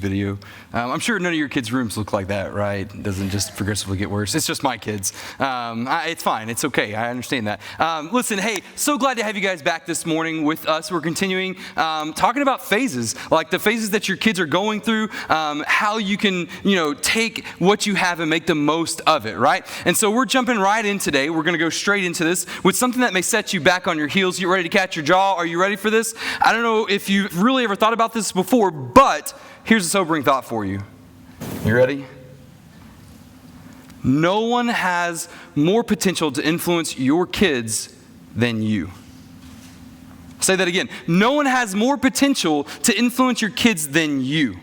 video. I'm sure none of your kids' rooms look like that, right? It doesn't just progressively get worse. It's just my kids. It's fine. It's okay. I understand that. Listen, hey, so glad to have you guys back this morning with us. We're continuing talking about phases, like the phases that your kids are going through, how you can, take what you have and make the most of it, right? And so we're jumping right in today. We're going to go straight into this with something that may set you back on your heels. You ready to catch your jaw? Are you ready for this? I don't know if you've really ever thought about this before, but here's a sobering thought for you. You ready? No one has more potential to influence your kids than you. I'll say that again. No one has more potential to influence your kids than you.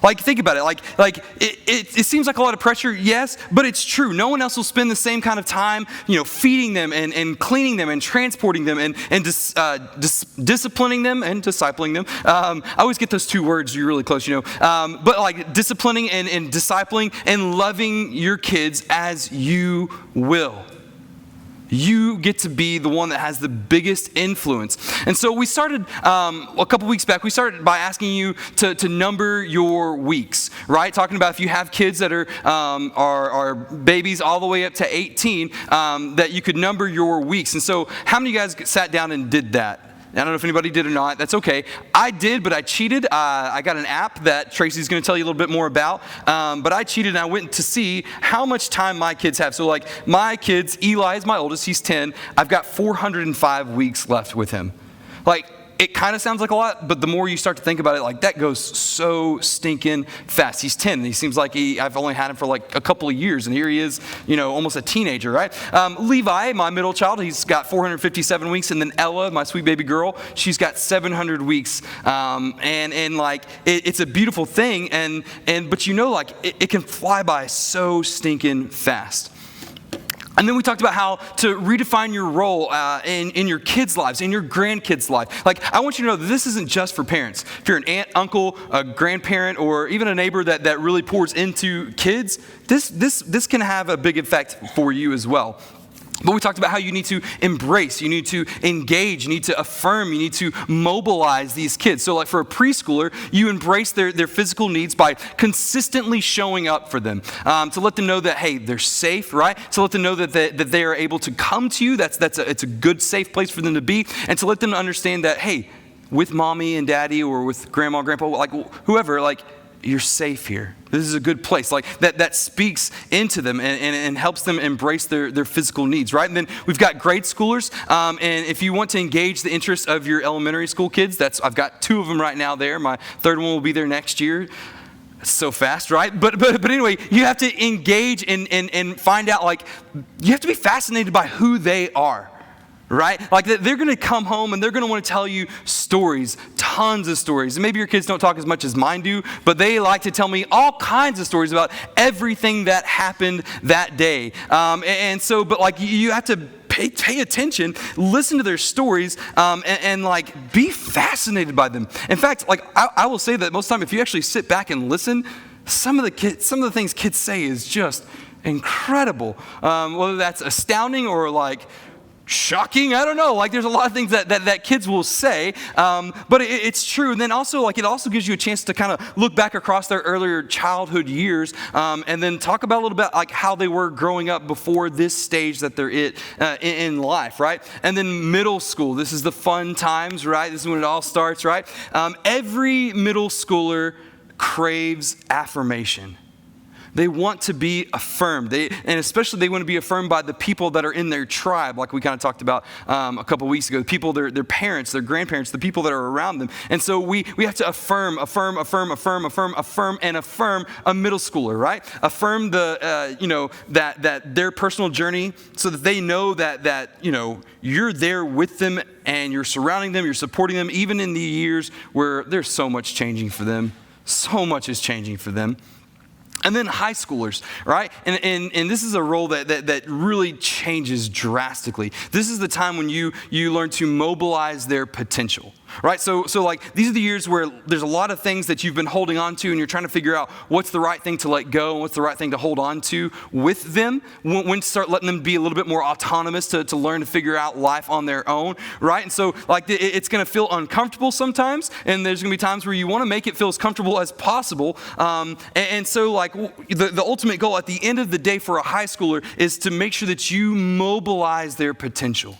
Like, think about it. It seems like a lot of pressure, yes, but it's true. No one else will spend the same kind of time, feeding them and cleaning them and transporting them and disciplining them and discipling them. I always get those two words really close, but like disciplining and discipling and loving your kids as you will. You get to be the one that has the biggest influence. And so we started a couple weeks back, we started by asking you to number your weeks, right? Talking about if you have kids that are babies all the way up to 18, that you could number your weeks. And so how many of you guys sat down and did that? I don't know if anybody did or not. That's okay. I did, but I cheated. I got an app that Tracy's going to tell you a little bit more about. But I cheated, and I went to see how much time my kids have. So, my kids, Eli is my oldest. He's 10. I've got 405 weeks left with him. It kind of sounds like a lot, but the more you start to think about it, that goes so stinking fast. He's 10. And he seems like I've only had him for a couple of years, and here he is, almost a teenager, right? Levi, my middle child, he's got 457 weeks, and then Ella, my sweet baby girl, she's got 700 weeks. It's a beautiful thing, but it can fly by so stinking fast. And then we talked about how to redefine your role in your kids' lives, in your grandkids' life. I want you to know that this isn't just for parents. If you're an aunt, uncle, a grandparent, or even a neighbor that really pours into kids, this can have a big effect for you as well. But we talked about how you need to embrace, you need to engage, you need to affirm, you need to mobilize these kids. So for a preschooler, you embrace their physical needs by consistently showing up for them, to let them know that, hey, they're safe, right? To let them know that they are able to come to you. It's a good, safe place for them to be. And to let them understand that, hey, with mommy and daddy or with grandma, grandpa, whoever, you're safe here. This is a good place. That speaks into them and helps them embrace their physical needs, right? And then we've got grade schoolers. And if you want to engage the interest of your elementary school kids, I've got 2 of them right now there. My 3rd one will be there next year. It's so fast, right? But anyway, you have to engage and find out, you have to be fascinated by who they are. Right? They're going to come home and they're going to want to tell you stories, tons of stories. And maybe your kids don't talk as much as mine do, but they like to tell me all kinds of stories about everything that happened that day. You have to pay attention, listen to their stories, and be fascinated by them. In fact, I will say that most of the time, if you actually sit back and listen, some of the things kids say is just incredible. Whether that's astounding or shocking, I don't know. There's a lot of things that kids will say, but it's true. And then also, it also gives you a chance to kind of look back across their earlier childhood years, and then talk about a little bit how they were growing up before this stage that they're in life, right? And then middle school, this is the fun times, right? This is when it all starts, right? Every middle schooler craves affirmation. They want to be affirmed, and especially they want to be affirmed by the people that are in their tribe, like we kind of talked about a couple weeks ago. The people, their parents, their grandparents, the people that are around them. And so we have to affirm a middle schooler, right? Affirm that their personal journey, so that they know that you're there with them and you're surrounding them, you're supporting them, even in the years where there's so much changing for them. So much is changing for them. And then high schoolers, right? And this is a role that really changes drastically. This is the time when you learn to mobilize their potential, right? So like these are the years where there's a lot of things that you've been holding on to and you're trying to figure out what's the right thing to let go and what's the right thing to hold on to with them. When to start letting them be a little bit more autonomous to learn to figure out life on their own, right? And so like it's going to feel uncomfortable sometimes, and there's going to be times where you want to make it feel as comfortable as possible. And so like the ultimate goal at the end of the day for a high schooler is to make sure that you mobilize their potential,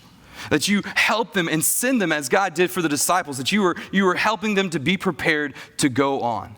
that you help them and send them as God did for the disciples, that you were helping them to be prepared to go on.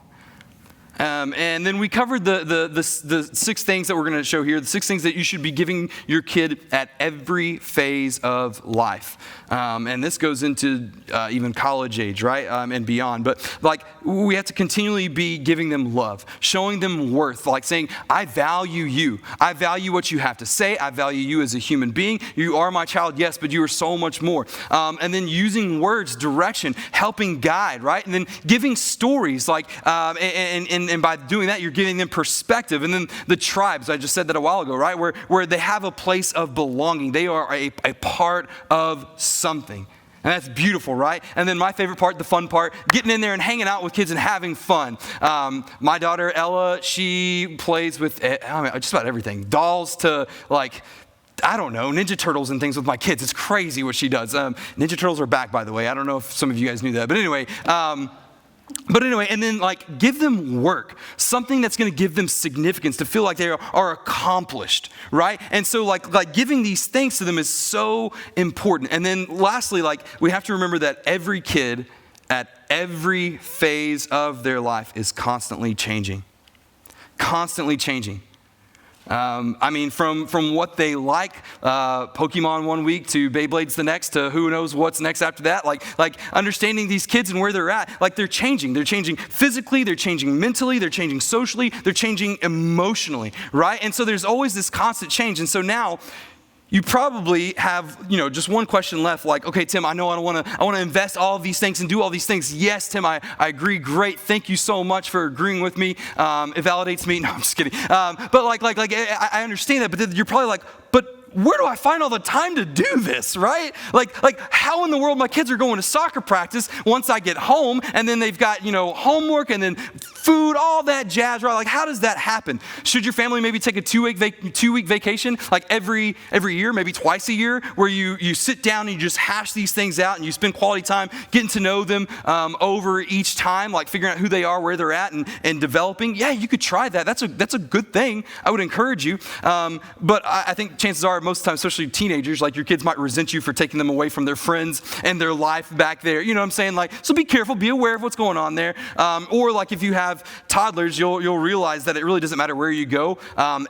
And then we covered the 6 things that we're going to show here, the 6 things that you should be giving your kid at every phase of life. And this goes into even college age, right? And beyond. But like we have to continually be giving them love, showing them worth, like saying, I value you. I value what you have to say. I value you as a human being. You are my child, yes, but you are so much more. And then using words, direction, helping guide, right? And then giving stories, like, and by doing that, you're giving them perspective. And then the tribes, I just said that a while ago, right? Where they have a place of belonging. They are a part of something. And that's beautiful, right? And then my favorite part, the fun part, getting in there and hanging out with kids and having fun. My daughter, Ella, she plays with just about everything. Dolls to like, I don't know, Ninja Turtles and things with my kids. It's crazy what she does. Ninja Turtles are back, by the way. I don't know if some of you guys knew that. But anyway, and then like give them work, something that's going to give them significance, to feel like they are accomplished, right? And so like giving these things to them is so important. And then lastly, like we have to remember that every kid at every phase of their life is constantly changing. Constantly changing. I mean, from what they like, Pokemon one week to Beyblades the next, to who knows what's next after that. Like understanding these kids and where they're at, like they're changing. They're changing physically, they're changing mentally, they're changing socially, they're changing emotionally, right? And so there's always this constant change. And so now you probably have, just one question left, like, okay, Tim, I know I want to invest all of these things and do all these things. Yes, Tim, I agree. Great. Thank you so much for agreeing with me. It validates me. No, I'm just kidding. But like I understand that, but then you're probably like, but where do I find all the time to do this, right? Like how in the world my kids are going to soccer practice once I get home, and then they've got, homework and then food, all that jazz, right? Like how does that happen? Should your family maybe take a 2-week vacation, like every year, maybe twice a year, where you sit down and you just hash these things out and you spend quality time getting to know them over each time, like figuring out who they are, where they're at, and developing? Yeah, you could try that. That's a good thing. I would encourage you. But I think chances are, most of the time, especially teenagers, like your kids might resent you for taking them away from their friends and their life back there. You know what I'm saying? Like, so be careful, be aware of what's going on there. Or like if you have toddlers, you'll realize that it really doesn't matter where you go.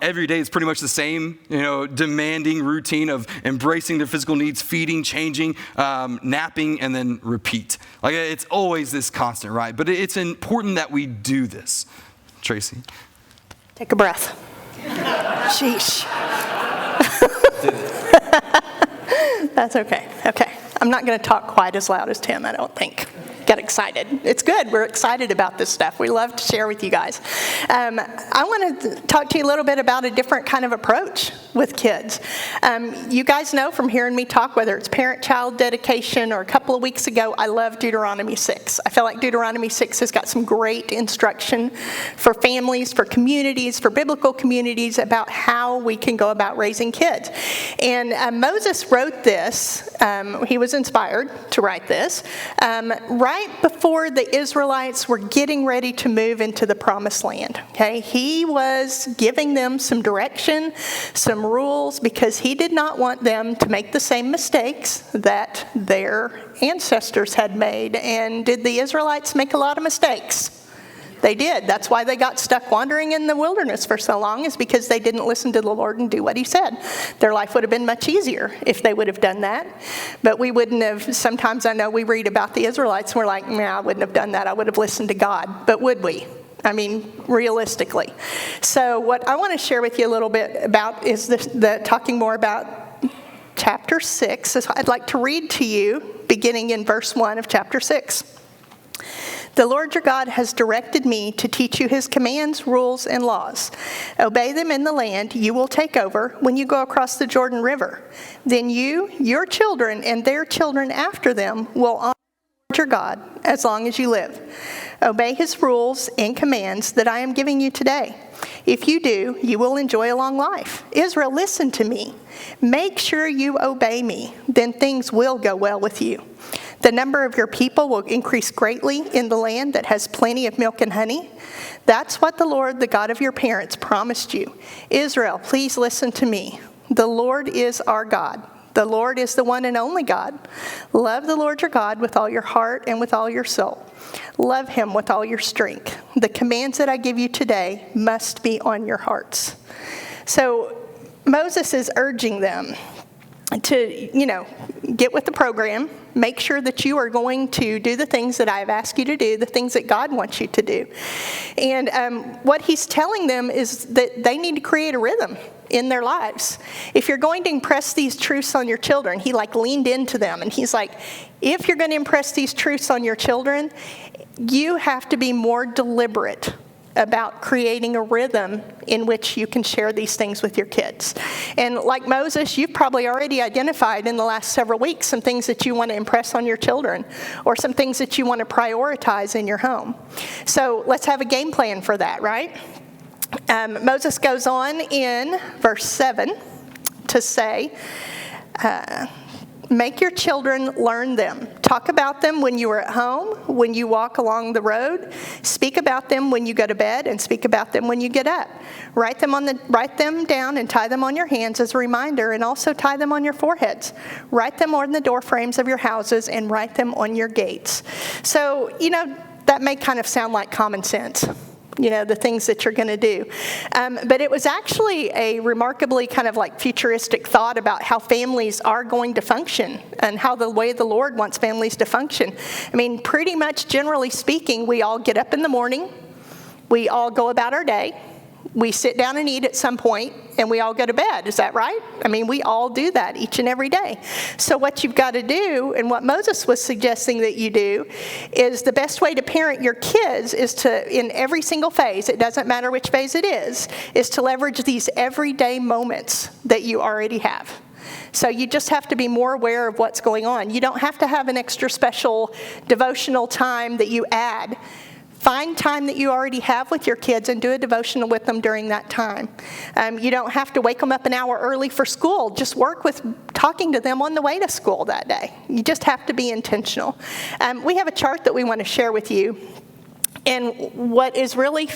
Every day is pretty much the same, demanding routine of embracing their physical needs, feeding, changing, napping, and then repeat. Like it's always this constant, right? But it's important that we do this. Tracy? Take a breath. Sheesh. That's okay. Okay. I'm not going to talk quite as loud as Tim, I don't think. Get excited. It's good. We're excited about this stuff. We love to share with you guys. I want to talk to you a little bit about a different kind of approach with kids. You guys know from hearing me talk, whether it's parent-child dedication or a couple of weeks ago, I love Deuteronomy 6. I feel like Deuteronomy 6 has got some great instruction for families, for communities, for biblical communities about how we can go about raising kids. And Moses wrote this. He was inspired to write this right before the Israelites were getting ready to move into the promised land. Okay, he was giving them some direction, some rules, because he did not want them to make the same mistakes that their ancestors had made. And did the Israelites make a lot of mistakes? They did. That's why they got stuck wandering in the wilderness for so long, is because they didn't listen to the Lord and do what he said. Their life would have been much easier if they would have done that. But we wouldn't have. Sometimes I know we read about the Israelites and we're like, nah, I wouldn't have done that. I would have listened to God. But would we? I mean, realistically. So what I want to share with you a little bit about is talking more about chapter 6. I'd like to read to you beginning in verse 1 of chapter 6. The Lord your God has directed me to teach you his commands, rules, and laws. Obey them in the land you will take over when you go across the Jordan River. Then you, your children, and their children after them will honor the Lord your God as long as you live. Obey his rules and commands that I am giving you today. If you do, you will enjoy a long life. Israel, listen to me. Make sure you obey me. Then things will go well with you. The number of your people will increase greatly in the land that has plenty of milk and honey. That's what the Lord, the God of your parents, promised you. Israel, please listen to me. The Lord is our God. The Lord is the one and only God. Love the Lord your God with all your heart and with all your soul. Love him with all your strength. The commands that I give you today must be on your hearts. So Moses is urging them to, get with the program. Make sure that you are going to do the things that I have asked you to do, the things that God wants you to do. And what he's telling them is that they need to create a rhythm in their lives. If you're going to impress these truths on your children, he leaned into them and he's like, if you're going to impress these truths on your children, you have to be more deliberate about creating a rhythm in which you can share these things with your kids. And like Moses, you've probably already identified in the last several weeks some things that you want to impress on your children or some things that you want to prioritize in your home. So let's have a game plan for that, right? Moses goes on in verse 7 to say, make your children learn them. Talk about them when you are at home, when you walk along the road. Speak about them when you go to bed, and speak about them when you get up. Write them down and tie them on your hands as a reminder, and also tie them on your foreheads. Write them on the door frames of your houses, and write them on your gates. So, that may kind of sound like common sense. The things that you're going to do. But it was actually a remarkably kind of futuristic thought about how families are going to function and how the way the Lord wants families to function. I mean, pretty much generally speaking, we all get up in the morning, we all go about our day, we sit down and eat at some point, and we all go to bed. Is that right? I mean, we all do that each and every day. So what you've got to do, and what Moses was suggesting that you do, is the best way to parent your kids is to, in every single phase, it doesn't matter which phase it is to leverage these everyday moments that you already have. So you just have to be more aware of what's going on. You don't have to have an extra special devotional time that you add. Find time that you already have with your kids and do a devotional with them during that time. You don't have to wake them up an hour early for school. Just work with talking to them on the way to school that day. You just have to be intentional. We have a chart that we want to share with you. And what is really,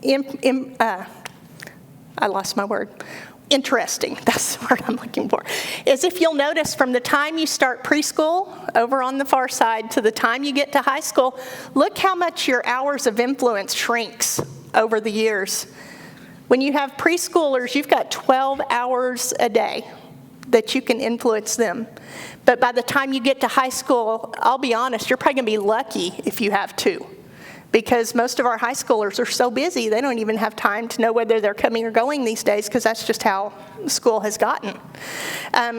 I lost my word. Interesting, that's the word I'm looking for, is if you'll notice from the time you start preschool over on the far side to the time you get to high school, look how much your hours of influence shrinks over the years. When you have preschoolers, you've got 12 hours a day that you can influence them. But by the time you get to high school, I'll be honest, you're probably going to be lucky if you have 2. Because most of our high schoolers are so busy, they don't even have time to know whether they're coming or going these days, because that's just how school has gotten.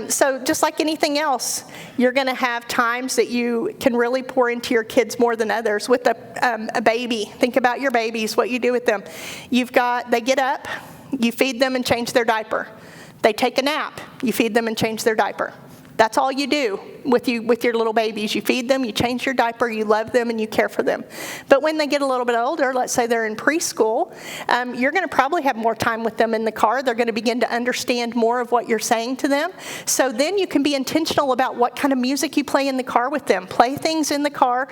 So just like anything else, you're going to have times that you can really pour into your kids more than others. With a baby, think about your babies, what you do with them. They get up, you feed them and change their diaper. They take a nap, you feed them and change their diaper. That's all you do with your little babies. You feed them, you change your diaper, you love them, and you care for them. But when they get a little bit older, let's say they're in preschool, you're going to probably have more time with them in the car. They're going to begin to understand more of what you're saying to them. So then you can be intentional about what kind of music you play in the car with them. Play things in the car,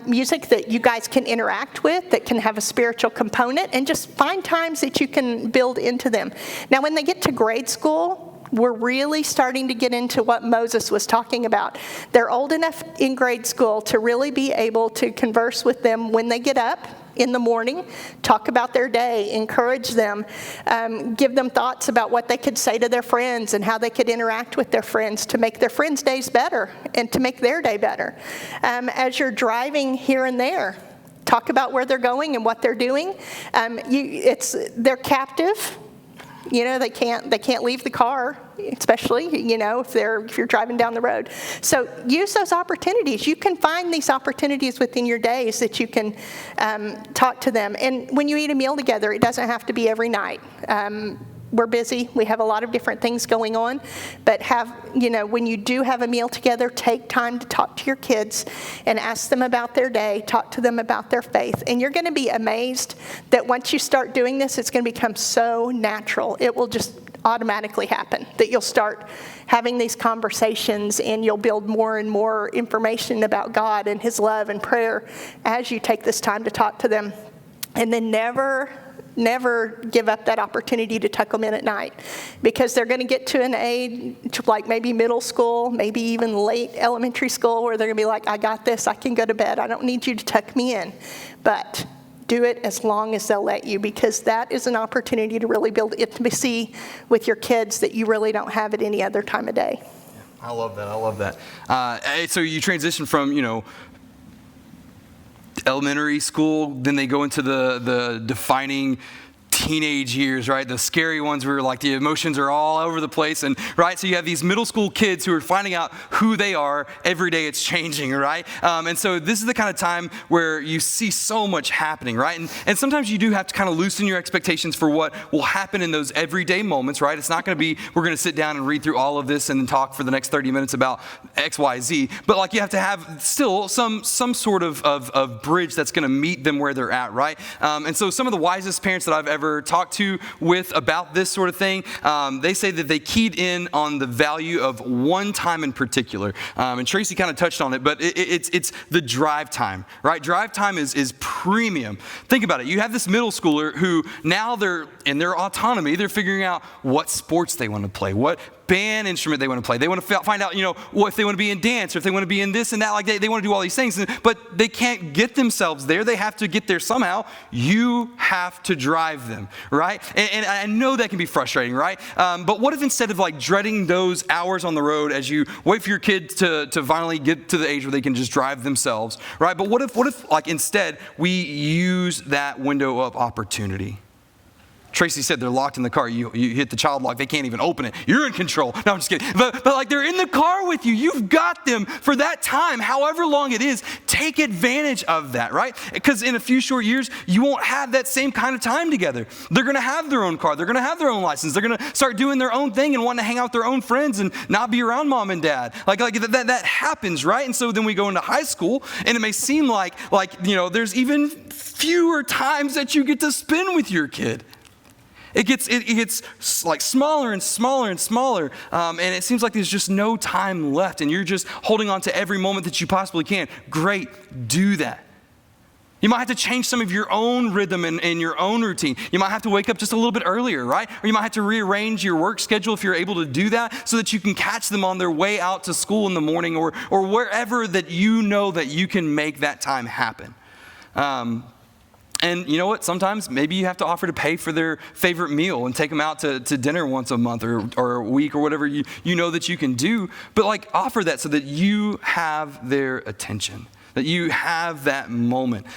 music that you guys can interact with, that can have a spiritual component, and just find times that you can build into them. Now, when they get to grade school, we're really starting to get into what Moses was talking about. They're old enough in grade school to really be able to converse with them when they get up in the morning, talk about their day, encourage them, give them thoughts about what they could say to their friends and how they could interact with their friends to make their friends' days better and to make their day better. As you're driving here and there, talk about where they're going and what they're doing. They're captive. They can't leave the car, especially, if you're driving down the road. So use those opportunities. You can find these opportunities within your days that you can talk to them. And when you eat a meal together, it doesn't have to be every night. We're busy. We have a lot of different things going on. But when you do have a meal together, take time to talk to your kids and ask them about their day, talk to them about their faith. And you're going to be amazed that once you start doing this, it's going to become so natural. It will just automatically happen, that you'll start having these conversations and you'll build more and more information about God and His love and prayer as you take this time to talk to them. And then never give up that opportunity to tuck them in at night, because they're going to get to an age like maybe middle school, maybe even late elementary school, where they're going to be like, I got this, I can go to bed, I don't need you to tuck me in. But do it as long as they'll let you, because that is an opportunity to really build intimacy with your kids that you really don't have at any other time of day. I love that. So you transition from, elementary school, then they go into the defining teenage years, right? The scary ones where like the emotions are all over the place, and right, so you have these middle school kids who are finding out who they are every day. It's changing, right? And so this is the kind of time where you see so much happening, right? And sometimes you do have to kind of loosen your expectations for what will happen in those everyday moments, right? It's not going to be, we're going to sit down and read through all of this and then talk for the next 30 minutes about X, Y, Z, but like you have to have still some sort of bridge that's going to meet them where they're at, right? And so some of the wisest parents that I've ever talked to with about this sort of thing, they say that they keyed in on the value of one time in particular. And Tracy kind of touched on it, but it's the drive time, right? Drive time is premium. Think about it. You have this middle schooler who now they're in their autonomy. They're figuring out what sports they want to play, what band instrument they want to play. They want to find out, what if they want to be in dance, or if they want to be in this and that. Like they want to do all these things, but they can't get themselves there. They have to get there somehow. You have to drive them, right? And I know that can be frustrating, right? But what if instead of like dreading those hours on the road as you wait for your kid to finally get to the age where they can just drive themselves, right? But what if like instead we use that window of opportunity? Tracy said they're locked in the car. You hit the child lock, they can't even open it. You're in control. No, I'm just kidding. But like they're in the car with you. You've got them for that time, however long it is. Take advantage of that, right? Because in a few short years, you won't have that same kind of time together. They're going to have their own car. They're going to have their own license. They're going to start doing their own thing and want to hang out with their own friends and not be around mom and dad. Like that happens, right? And so then we go into high school, and it may seem like there's even fewer times that you get to spend with your kid. It gets like smaller and smaller and smaller, and it seems like there's just no time left, and you're just holding on to every moment that you possibly can. Great, do that. You might have to change some of your own rhythm and your own routine. You might have to wake up just a little bit earlier, right? Or you might have to rearrange your work schedule if you're able to do that, so that you can catch them on their way out to school in the morning, or wherever that that you can make that time happen. And you know what? Sometimes maybe you have to offer to pay for their favorite meal and take them out to dinner once a month or a week or whatever you know that you can do. But like offer that so that you have their attention, that you have that moment.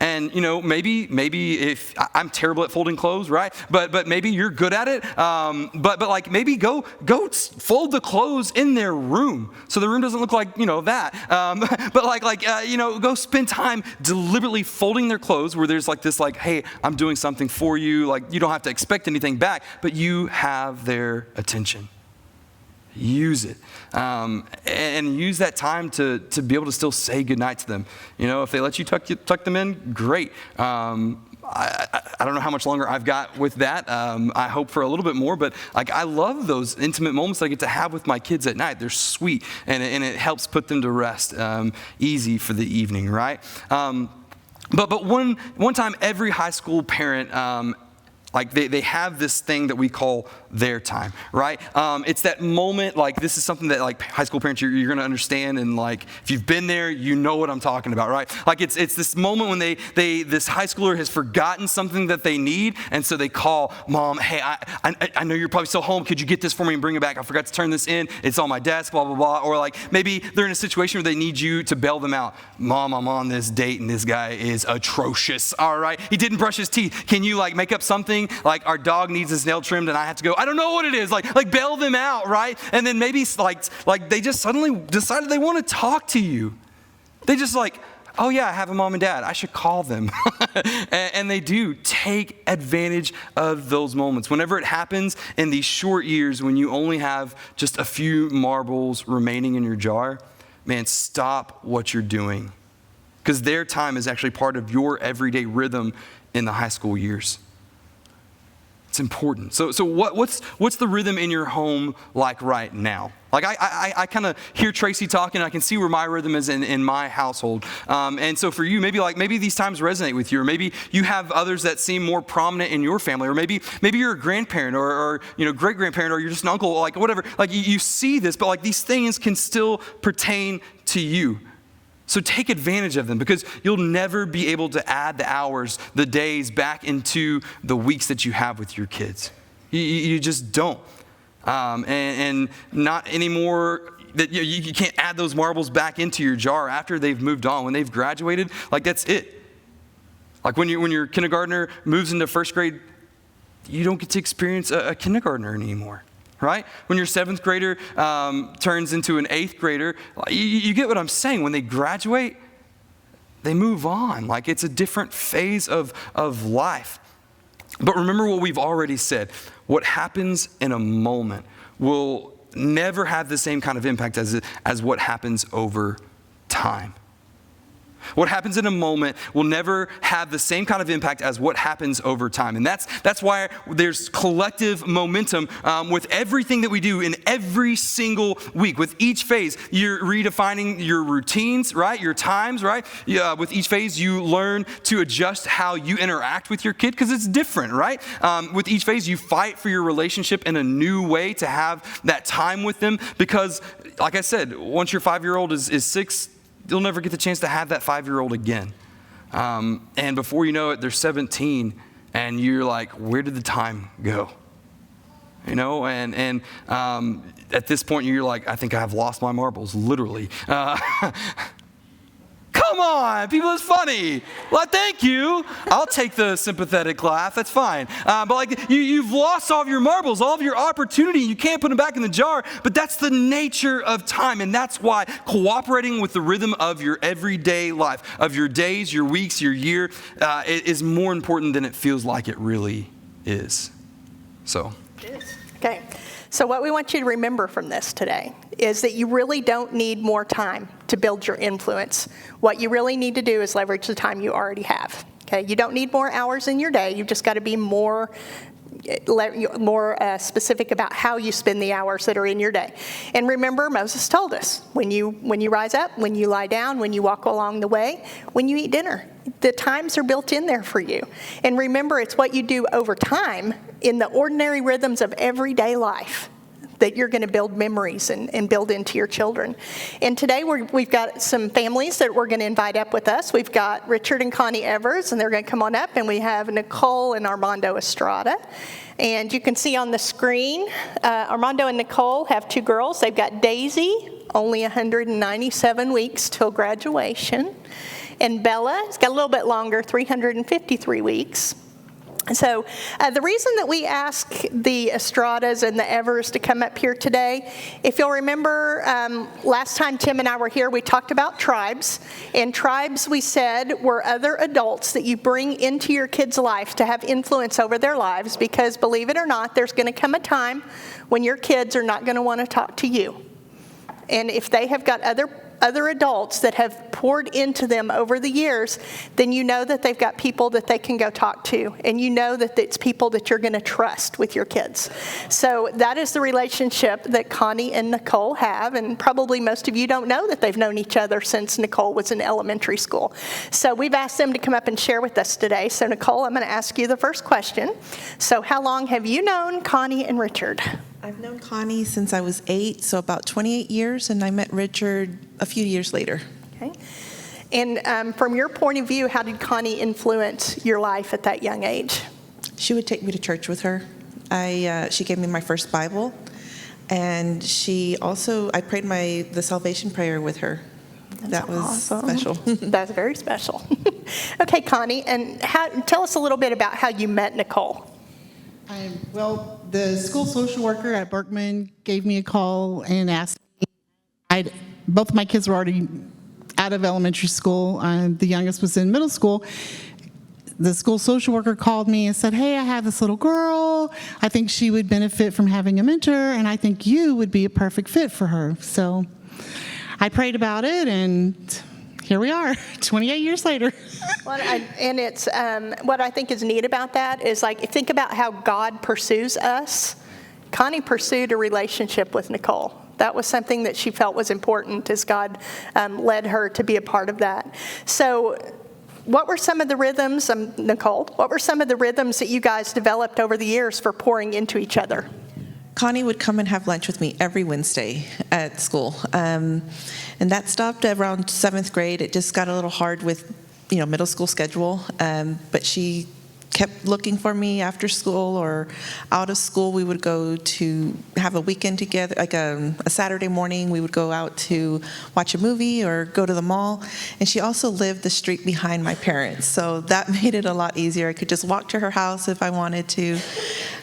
And maybe if I'm terrible at folding clothes, right? But maybe you're good at it. But like maybe go fold the clothes in their room so the room doesn't look like that. But go spend time deliberately folding their clothes where there's like this hey, I'm doing something for you. Like you don't have to expect anything back, but you have their attention. Use it, and use that time to be able to still say goodnight to them. If they let you tuck them in, great. I don't know how much longer I've got with that. I hope for a little bit more, but I love those intimate moments I get to have with my kids at night. They're sweet, and it helps put them to rest, easy for the evening, right? But one time, every high school parent, they have this thing that we call their time, right? It's that moment, this is something that high school parents, you're going to understand, and if you've been there, you know what I'm talking about, right? It's this moment when this high schooler has forgotten something that they need, and so they call mom, hey, I know you're probably still home, could you get this for me and bring it back? I forgot to turn this in, it's on my desk, blah, blah, blah. Or maybe they're in a situation where they need you to bail them out. Mom, I'm on this date, and this guy is atrocious, all right? He didn't brush his teeth. Can you make up something something, like our dog needs his nail trimmed and I have to go, I don't know what it is, like bail them out, right? And then maybe like they just suddenly decided they want to talk to you. They just like, oh yeah, I have a mom and dad, I should call them. And they do. Take advantage of those moments. Whenever it happens in these short years when you only have just a few marbles remaining in your jar, man, stop what you're doing. Because their time is actually part of your everyday rhythm in the high school years. It's important. So what's the rhythm in your home like right now? Like I kind of hear Tracy talking, and I can see where my rhythm is in my household. And so for you, maybe these times resonate with you, or maybe you have others that seem more prominent in your family, or maybe you're a grandparent or great grandparent, or you're just an uncle, like whatever. Like you see this, but like these things can still pertain to you. So take advantage of them, because you'll never be able to add the hours, the days back into the weeks that you have with your kids. You just don't. And not anymore that you can't add those marbles back into your jar after they've moved on. When they've graduated, like that's it. Like when your kindergartner moves into first grade, you don't get to experience a kindergartner anymore. Right? When your seventh grader turns into an eighth grader, you get what I'm saying. When they graduate, they move on. Like it's a different phase of life. But remember what we've already said. What happens in a moment will never have the same kind of impact as what happens over time. What happens in a moment will never have the same kind of impact as what happens over time. And that's why there's collective momentum with everything that we do in every single week. With each phase, you're redefining your routines, right? Your times, right? With each phase, you learn to adjust how you interact with your kid, because it's different, right? With each phase, you fight for your relationship in a new way to have that time with them, because, like I said, once your 5-year-old is 6, you'll never get the chance to have that 5-year-old again. And before you know it, they're 17, and you're like, where did the time go? And at this point, you're like, I think I've lost my marbles, literally. Come on, people, it's funny. Well, thank you. I'll take the sympathetic laugh. That's fine. But like you've lost all of your marbles, all of your opportunity. You can't put them back in the jar. But that's the nature of time, and that's why cooperating with the rhythm of your everyday life, of your days, your weeks, your year, is more important than it feels like it really is. So. Okay. So what we want you to remember from this today is that you really don't need more time to build your influence. What you really need to do is leverage the time you already have. Okay? You don't need more hours in your day. You've just got to be more specific about how you spend the hours that are in your day. And remember, Moses told us, when you rise up, when you lie down, when you walk along the way, when you eat dinner, the times are built in there for you. And remember, it's what you do over time in the ordinary rhythms of everyday life that you're going to build memories and build into your children. And today we've got some families that we're going to invite up with us. We've got Richard and Connie Evers, and they're going to come on up, and we have Nicole and Armando Estrada. And you can see on the screen, Armando and Nicole have 2 girls. They've got Daisy, only 197 weeks till graduation. And Bella has got a little bit longer, 353 weeks. So the reason that we ask the Estradas and the Evers to come up here today, if you'll remember last time Tim and I were here, we talked about tribes. And tribes, we said, were other adults that you bring into your kids' life to have influence over their lives, because believe it or not, there's going to come a time when your kids are not going to want to talk to you. And if they have got other adults that have poured into them over the years, then you know that they've got people that they can go talk to, and you know that it's people that you're going to trust with your kids. So that is the relationship that Connie and Nicole have, and probably most of you don't know that they've known each other since Nicole was in elementary school. So we've asked them to come up and share with us today. So Nicole, I'm going to ask you the first question. So how long have you known Connie and Richard? I've known Connie since I was 8, so about 28 years, and I met Richard a few years later. Okay. And from your point of view, how did Connie influence your life at that young age? She would take me to church with her. She gave me my first Bible, and I prayed the salvation prayer with her. That was awesome. Special. That's very special. Okay, Connie, and tell us a little bit about how you met Nicole. Well, the school social worker at Berkman gave me a call and asked me. Both of my kids were already out of elementary school. The youngest was in middle school. The school social worker called me and said, hey, I have this little girl. I think she would benefit from having a mentor, and I think you would be a perfect fit for her. So I prayed about it, and here we are, 28 years later. Well, and it's what I think is neat about that is, like, think about how God pursues us. Connie pursued a relationship with Nicole. That was something that she felt was important as God led her to be a part of that. So what were some of the rhythms, Nicole, what were some of the rhythms that you guys developed over the years for pouring into each other? Connie would come and have lunch with me every Wednesday at school. And that stopped around 7th grade. It just got a little hard with, middle school schedule. But she kept looking for me after school or out of school. We would go to have a weekend together, like a Saturday morning. We would go out to watch a movie or go to the mall. And she also lived the street behind my parents, so that made it a lot easier. I could just walk to her house if I wanted to.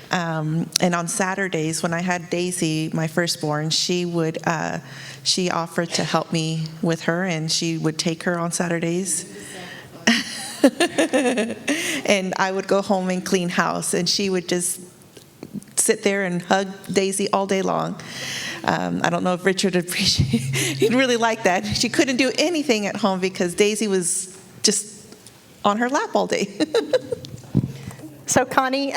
And on Saturdays, when I had Daisy, my firstborn, she offered to help me with her, and she would take her on Saturdays. And I would go home and clean house, and she would just sit there and hug Daisy all day long. I don't know if Richard he'd really like that. She couldn't do anything at home because Daisy was just on her lap all day. So Connie,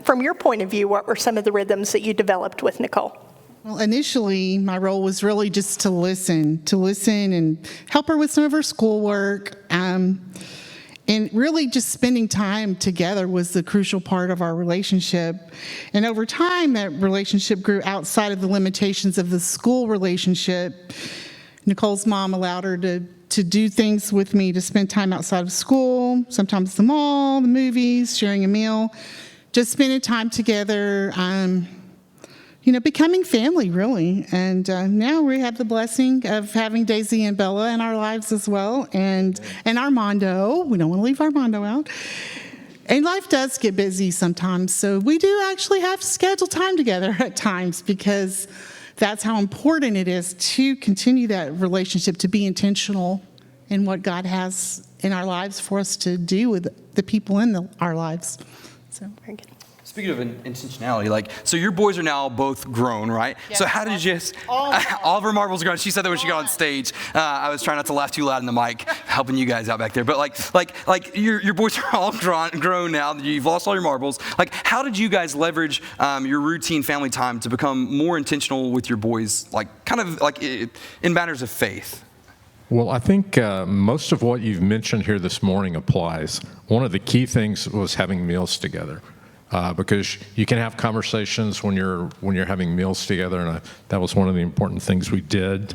from your point of view, what were some of the rhythms that you developed with Nicole? Well, initially, my role was really just to listen and help her with some of her schoolwork. And really just spending time together was the crucial part of our relationship. And over time, that relationship grew outside of the limitations of the school relationship. Nicole's mom allowed her to do things with me, to spend time outside of school, sometimes the mall, the movies, sharing a meal, just spending time together, becoming family, really. And now we have the blessing of having Daisy and Bella in our lives as well, and Armando. We don't want to leave Armando out. And life does get busy sometimes, so we do actually have to schedule time together at times, because that's how important it is to continue that relationship, to be intentional in what God has in our lives for us to do with the people in our lives. So, very good. Speaking of intentionality, so your boys are now both grown, right? Yes, so how did you just, all of her marbles are grown. She said that when she got on stage. I was trying not to laugh too loud in the mic, helping you guys out back there. But like your boys are all grown now. You've lost all your marbles. Like, how did you guys leverage your routine family time to become more intentional with your boys, in matters of faith? Well, I think most of what you've mentioned here this morning applies. One of the key things was having meals together. Because you can have conversations when you're having meals together, and that was one of the important things we did.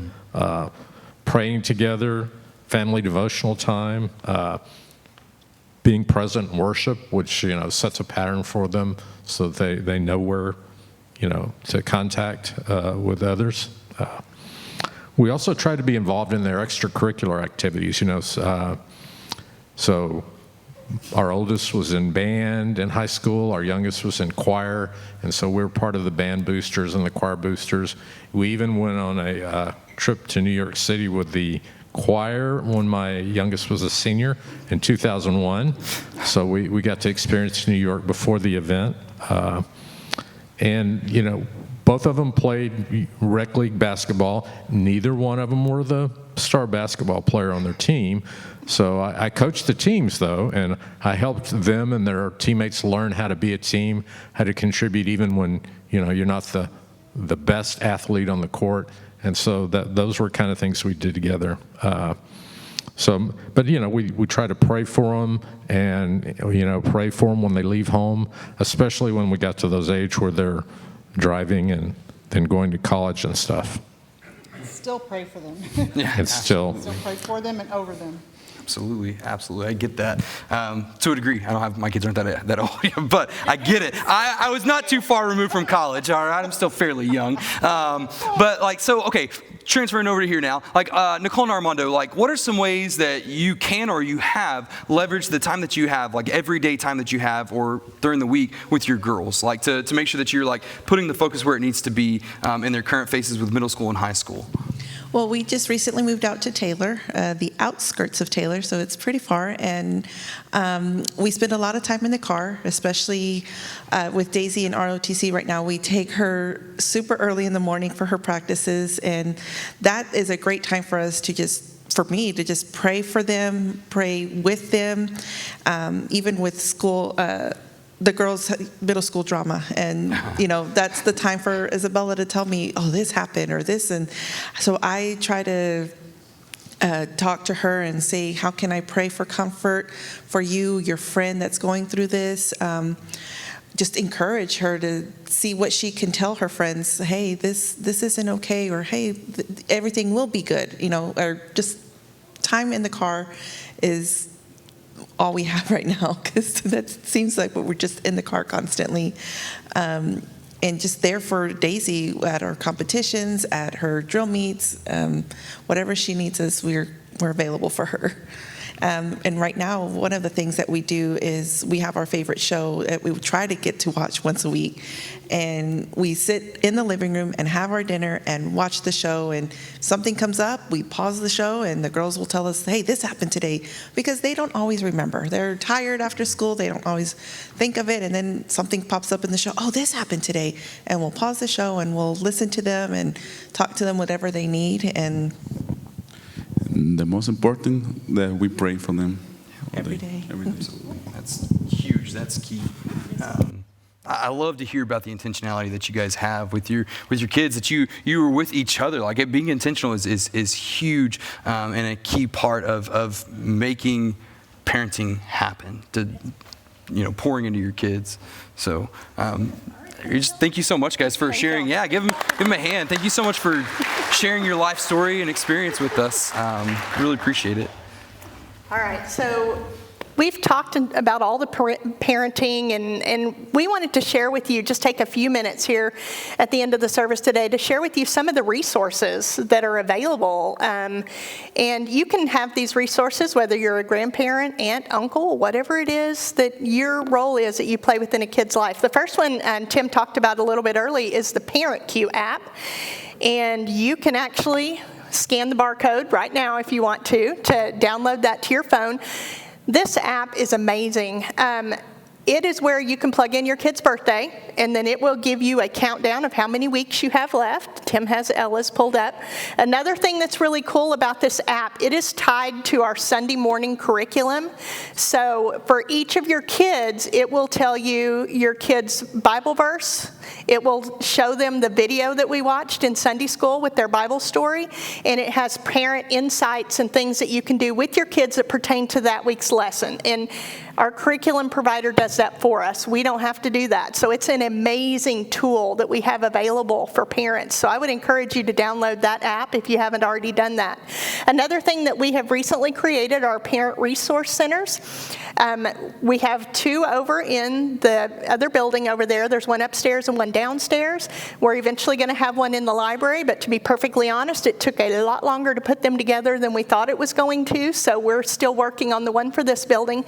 Praying together, family devotional time, being present in worship, which sets a pattern for them, so that they know where to contact with others. We also try to be involved in their extracurricular activities. So. Our oldest was in band in high school. Our youngest was in choir, and so we're part of the band boosters and the choir boosters. We even went on a trip to New York City with the choir when my youngest was a senior in 2001. So we got to experience New York before the event. And both of them played rec league basketball. Neither one of them were the star basketball player on their team. So I coached the teams, though, and I helped them and their teammates learn how to be a team, how to contribute even when you're not the best athlete on the court. And so those were kind of things we did together. But we try to pray for them and pray for them when they leave home, especially when we got to those age where they're driving and then going to college and stuff. still pray for them. Yeah, It's still. Still pray for them and over them. Absolutely. I get that. To a degree, my kids aren't that old, but I get it. I was not too far removed from college, all right? I'm still fairly young. Okay, transferring over to here now. Like Nicole and Armando, like what are some ways that you can or you have leveraged the time that you have, like everyday time that you have or during the week with your girls, like to make sure that you're like putting the focus where it needs to be in their current phases with middle school and high school? Well, we just recently moved out to Taylor, the outskirts of Taylor, so it's pretty far. And we spend a lot of time in the car, especially with Daisy and ROTC right now. We take her super early in the morning for her practices, and that is a great time for us to for me to just pray for them, pray with them, even with school, the girls' middle school drama. And, that's the time for Isabella to tell me, oh, this happened or this. And so I try to talk to her and say, how can I pray for comfort for you, your friend that's going through this? Just encourage her to see what she can tell her friends. Hey, this isn't okay, or hey, everything will be good. Or just time in the car is all we have right now, because that seems like we're just in the car constantly, and just there for Daisy at our competitions, at her drill meets, whatever she needs us, we're available for her. And right now, one of the things that we do is we have our favorite show that we try to get to watch once a week. And we sit in the living room and have our dinner and watch the show. And something comes up, we pause the show, and the girls will tell us, hey, this happened today. Because they don't always remember. They're tired after school. They don't always think of it. And then something pops up in the show, oh, this happened today. And we'll pause the show and we'll listen to them and talk to them whatever they need. And the most important, that we pray for them every day. Absolutely. That's huge. That's key. I love to hear about the intentionality that you guys have with your kids, that you were with each other. Like being intentional is huge and a key part of making parenting happen, to pouring into your kids. So thank you so much, guys, for sharing. Yeah, give them a hand. Thank you so much for sharing your life story and experience with us. Really appreciate it. All right, so we've talked about all the parenting, and we wanted to share with you, just take a few minutes here at the end of the service today to share with you some of the resources that are available. And you can have these resources whether you're a grandparent, aunt, uncle, whatever it is that your role is that you play within a kid's life. The first one, and Tim talked about a little bit early, is the ParentCue app. And you can actually scan the barcode right now if you want to download that to your phone. This app is amazing. It is where you can plug in your kid's birthday, and then it will give you a countdown of how many weeks you have left. Tim has Ella's pulled up. Another thing that's really cool about this app, it is tied to our Sunday morning curriculum. So for each of your kids, it will tell you your kid's Bible verse. It will show them the video that we watched in Sunday school with their Bible story, and it has parent insights and things that you can do with your kids that pertain to that week's lesson. And our curriculum provider does that for us. We don't have to do that. So it's an amazing tool that we have available for parents. So I would encourage you to download that app if you haven't already done that. Another thing that we have recently created are parent resource centers. We have two over in the other building over there. There's one upstairs and one downstairs. We're eventually going to have one in the library, but to be perfectly honest, it took a lot longer to put them together than we thought it was going to. So we're still working on the one for this building.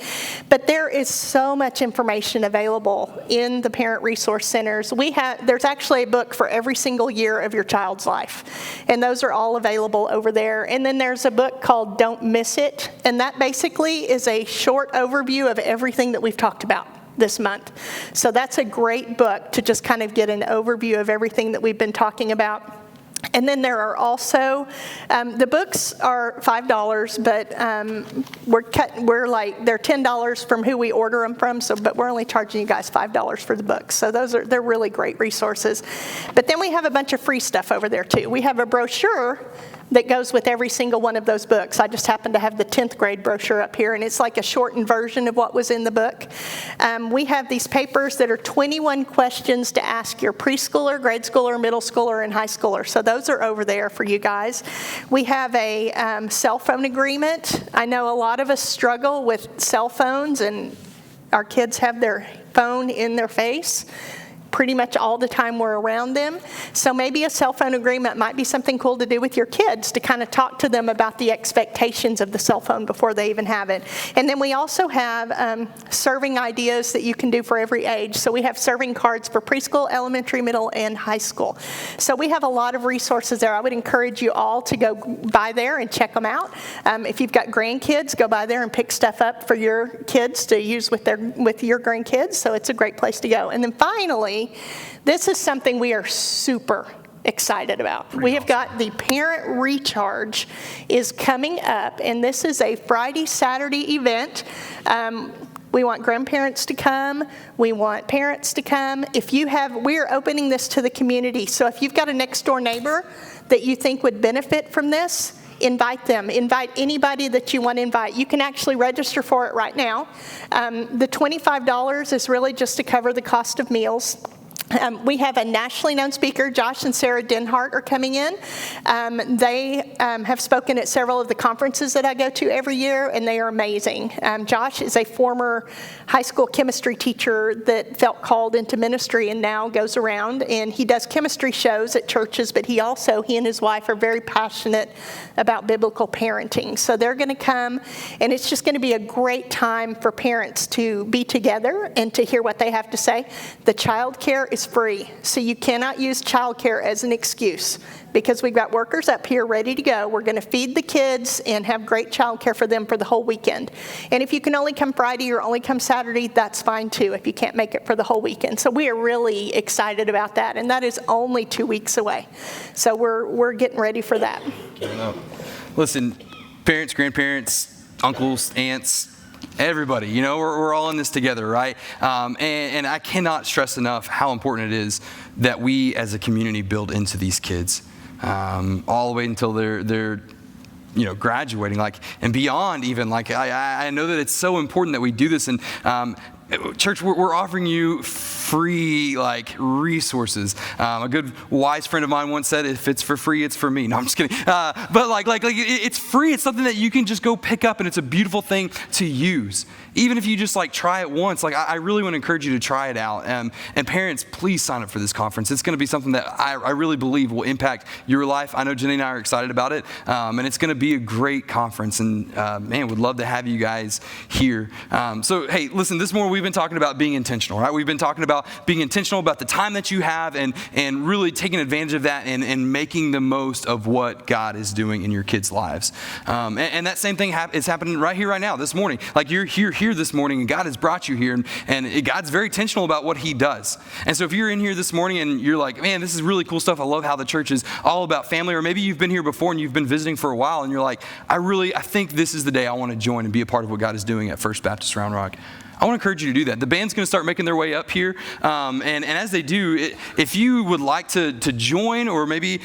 But there is so much information available in the parent resource centers. There's actually a book for every single year of your child's life, and those are all available over there. And then there's a book called Don't Miss It, and that basically is a short overview of everything that we've talked about this month. So that's a great book to just kind of get an overview of everything that we've been talking about. And then there are also, the books are $5, but they're $10 from who we order them from, but we're only charging you guys $5 for the books. So they're really great resources. But then we have a bunch of free stuff over there too. We have a brochure that goes with every single one of those books. I just happen to have the 10th grade brochure up here, and it's like a shortened version of what was in the book. We have these papers that are 21 questions to ask your preschooler, grade schooler, middle schooler, and high schooler. So those are over there for you guys. We have a cell phone agreement. I know a lot of us struggle with cell phones, and our kids have their phone in their face. pretty much all the time we're around them. So maybe a cell phone agreement might be something cool to do with your kids, to kind of talk to them about the expectations of the cell phone before they even have it. And then we also have serving ideas that you can do for every age. So we have serving cards for preschool, elementary, middle, and high school. So we have a lot of resources there. I would encourage you all to go by there and check them out. If you've got grandkids, go by there and pick stuff up for your kids to use with your grandkids. So it's a great place to go. And then finally, this is something we are super excited about. We have got the Parent Recharge is coming up, and this is a Friday, Saturday event. We want grandparents to come. We want parents to come. We are opening this to the community. So if you've got a next door neighbor that you think would benefit from this, invite them. Invite anybody that you want to invite. You can actually register for it right now. The $25 is really just to cover the cost of meals. We have a nationally known speaker. Josh and Sarah Denhart are coming in. They have spoken at several of the conferences that I go to every year, and they are amazing. Josh is a former high school chemistry teacher that felt called into ministry and now goes around, and he does chemistry shows at churches, but he and his wife are very passionate about biblical parenting. So they're going to come, and it's just going to be a great time for parents to be together and to hear what they have to say. The child care is free, so you cannot use child care as an excuse, because we've got workers up here ready to go. We're going to feed the kids and have great child care for them for the whole weekend. And if you can only come Friday or only come Saturday, that's fine too, if you can't make it for the whole weekend. So we are really excited about that, and that is only 2 weeks away. So we're getting ready for that. Listen, parents, grandparents, uncles, aunts, everybody, we're all in this together, right? And I cannot stress enough how important it is that we as a community build into these kids all the way until they're graduating, and beyond even. I know that it's so important that we do this. And church, we're offering you free resources. A good wise friend of mine once said, "If it's for free, it's for me." No, I'm just kidding. But it's free. It's something that you can just go pick up, and it's a beautiful thing to use. Even if you just try it once, I really want to encourage you to try it out. And parents, please sign up for this conference. It's going to be something that I really believe will impact your life. I know Jenny and I are excited about it, and it's going to be a great conference. And man, would love to have you guys here. So hey, listen, this morning we've been talking about being intentional, right? We've been talking about being intentional about the time that you have, and really taking advantage of that and making the most of what God is doing in your kids' lives. And that same thing is happening right here, right now, this morning. You're here this morning, and God has brought you here, and God's very intentional about what He does. And so if you're in here this morning and you're like, man, this is really cool stuff. I love how the church is all about family. Or maybe you've been here before and you've been visiting for a while, and you're like, I think this is the day I want to join and be a part of what God is doing at First Baptist Round Rock. I want to encourage you to do that. The band's going to start making their way up here, and as they do, if you would like to join, or maybe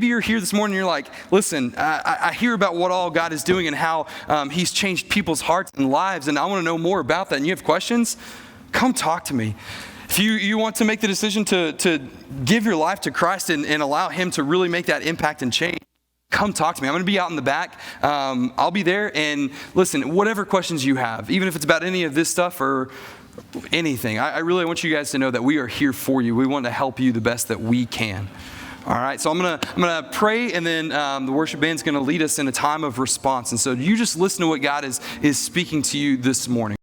you're here this morning and you're like, listen, I hear about what all God is doing and how He's changed people's hearts and lives, and I want to know more about that, and you have questions, come talk to me. If you want to make the decision to give your life to Christ and allow Him to really make that impact and change, come talk to me. I'm going to be out in the back. I'll be there. And listen, whatever questions you have, even if it's about any of this stuff or anything, I really want you guys to know that we are here for you. We want to help you the best that we can. All right, so I'm gonna pray, and then the worship band's going to lead us in a time of response. And so you just listen to what God is speaking to you this morning.